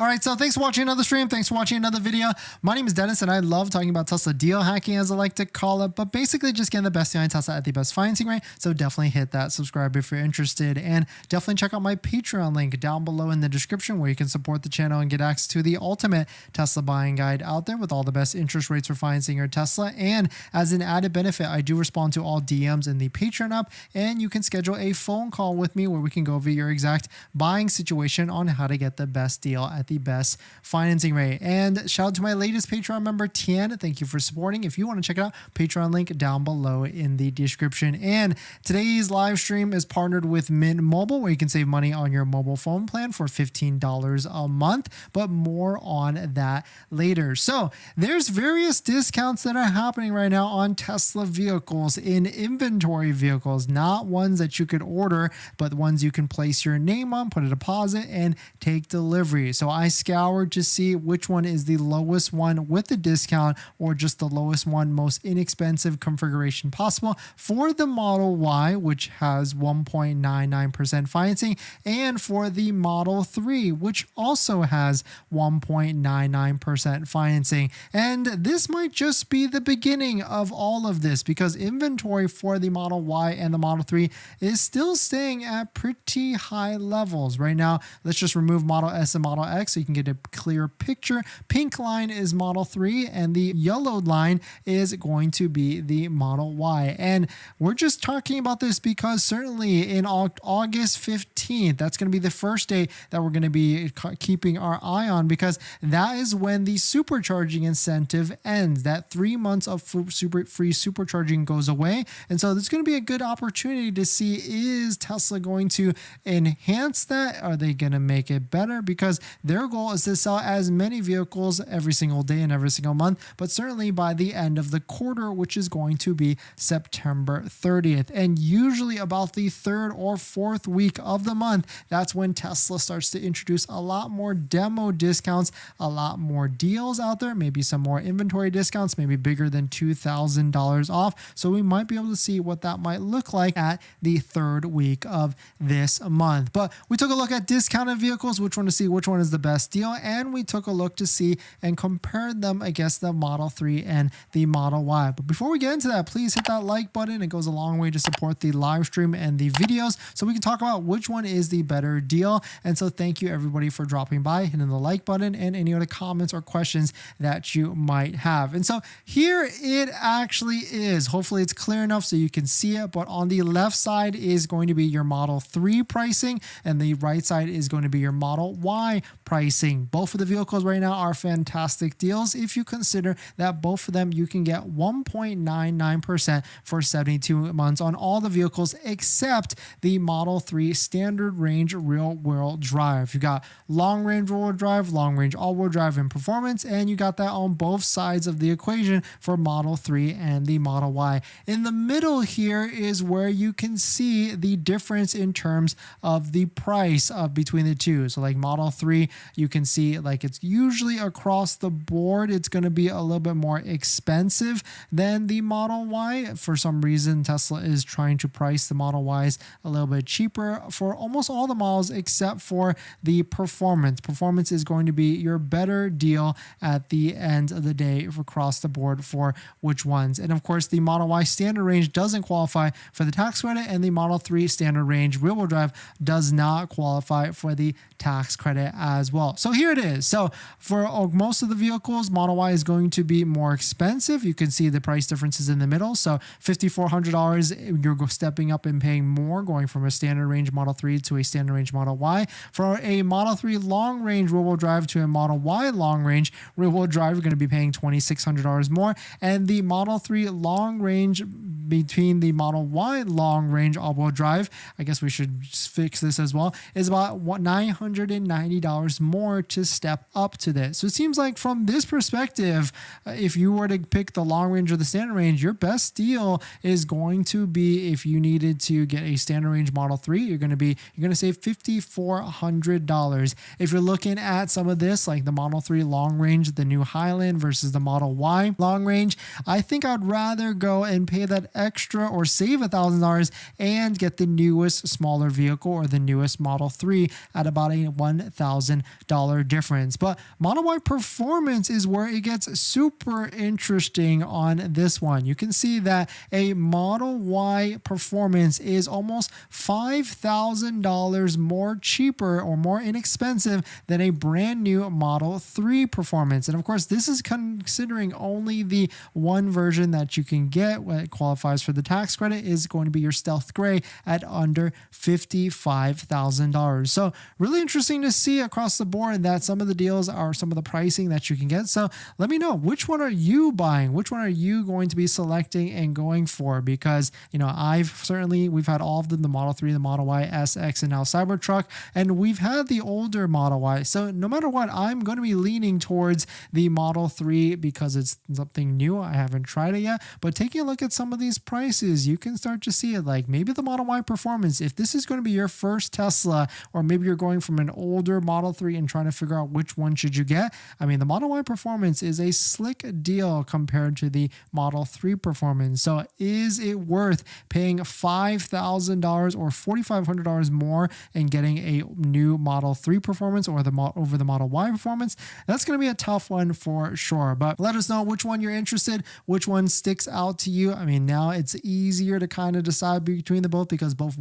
All right, so thanks for watching another stream. Thanks for watching another video. My name is Dennis, and I love talking about Tesla deal hacking, as I like to call it, but basically just getting the best deal on Tesla at the best financing rate. So definitely hit that subscribe if you're interested, and definitely check out my Patreon link down below in the description where you can support the channel and get access to the ultimate Tesla buying guide out there with all the best interest rates for financing your Tesla. And as an added benefit, I do respond to all DMs in the Patreon app, and you can schedule a phone call with me where we can go over your exact buying situation on how to get the best deal at the best financing rate. And shout out to my latest Patreon member, Tenet. Thank you for supporting. If you want to check it out, Patreon link down below in the description. And today's live stream is partnered with Mint Mobile, where you can save money on your mobile phone plan for $15 a month, but more on that later. So there's various discounts that are happening right now on Tesla vehicles, in inventory vehicles, not ones that you could order, but ones you can place your name on, put a deposit, and take delivery. So I scoured to see which one is the lowest one with the discount, or just the lowest one, most inexpensive configuration possible for the Model Y, which has 1.99% financing, and for the Model 3, which also has 1.99% financing. And this might just be the beginning of all of this, because inventory for the Model Y and the Model 3 is still staying at pretty high levels right now. Let's just remove Model S and Model X so you can get a clear picture. Pink line is Model 3, and the yellow line is going to be the Model Y. And we're just talking about this because certainly in August 15th, that's going to be the first day that we're going to be keeping our eye on, because that is when the supercharging incentive ends. That 3 months of free supercharging goes away. And so there's going to be a good opportunity to see, is Tesla going to enhance that? Are they going to make it better? Because their goal is to sell as many vehicles every single day and every single month, but certainly by the end of the quarter, which is going to be September 30th. And usually about the third or fourth week of the month, that's when Tesla starts to introduce a lot more demo discounts, a lot more deals out there, maybe some more inventory discounts, maybe bigger than $2,000 off. So we might be able to see what that might look like at the third week of this month. But we took a look at discounted vehicles, which one to see which one is the best deal, and we took a look to see and compared them against the Model 3 and the Model Y. But before we get into that, please hit that like button. It goes a long way to support the live stream and the videos, so we can talk about which one is the better deal. And so thank you everybody for dropping by, hitting the like button, and any other comments or questions that you might have. And so here it actually is. Hopefully it's clear enough so you can see it, but on the left side is going to be your Model 3 pricing, and the right side is going to be your Model Y pricing. Both of the vehicles right now are fantastic deals if you consider that both of them you can get 1.99% for 72 months on all the vehicles except the Model 3 standard range real wheel drive. You got long range rear wheel drive, long range all wheel drive and performance, and you got that on both sides of the equation for Model 3 and the Model Y. In the middle here is where you can see the difference in terms of the price of between the two. So like Model 3, you can see like it's usually across the board, it's going to be a little bit more expensive than the Model Y. For some reason, Tesla is trying to price the Model Ys a little bit cheaper for almost all the models except for the performance. Performance is going to be your better deal at the end of the day across the board for which ones. And of course, the Model Y standard range doesn't qualify for the tax credit, and the Model 3 standard range rear wheel drive does not qualify for the tax credit as well. So here it is. So for most of the vehicles, Model Y is going to be more expensive. You can see the price differences in the middle. So $5,400, you're stepping up and paying more, going from a standard range Model 3 to a standard range Model Y. For a Model 3 long range rear wheel drive to a Model Y long range rear wheel drive, you're going to be paying $2,600 more. And the Model 3 long range between the Model Y long range all wheel drive, I guess we should fix this as well, is about $990 more to step up to this. So it seems like from this perspective, if you were to pick the long range or the standard range, your best deal is going to be, if you needed to get a standard range Model 3, you're going to save $5,400. If you're looking at some of this, like the Model 3 long range, the new Highland versus the Model Y long range, I think I'd rather go and pay that extra or save $1,000 and get the newest smaller vehicle or the newest Model 3 at about a $1,000 $1,000 difference. But Model Y performance is where it gets super interesting on this one. You can see that a Model Y performance is almost $5,000 more cheaper or more inexpensive than a brand new Model 3 performance. And of course, this is considering only the one version that you can get what qualifies for the tax credit is going to be your Stealth Gray at under $55,000. So really interesting to see across the board that some of the deals are some of the pricing that you can get. So let me know, which one are you buying? Which one are you going to be selecting and going for? Because, we've had all of them, the Model 3, the Model Y, SX, and now Cybertruck, and we've had the older Model Y. So no matter what, I'm going to be leaning towards the Model 3 because it's something new. I haven't tried it yet, but taking a look at some of these prices, you can start to see it. Like maybe the Model Y performance, if this is going to be your first Tesla, or maybe you're going from an older Model 3 and trying to figure out which one should you get. I mean, the Model Y performance is a slick deal compared to the Model 3 performance. So is it worth paying $5,000 or $4,500 more and getting a new Model 3 performance or over the Model Y performance? That's going to be a tough one for sure, but let us know which one you're interested, which one sticks out to you. I mean, now it's easier to kind of decide between the both because both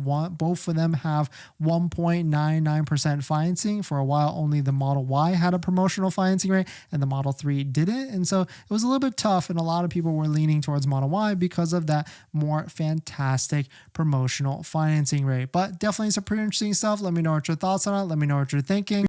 of them have 1.99% financing. For a while, only the Model Y had a promotional financing rate and the Model 3 didn't. And so it was a little bit tough, and a lot of people were leaning towards Model Y because of that more fantastic promotional financing rate. But definitely some pretty interesting stuff. Let me know what your thoughts on it. Let me know what you're thinking.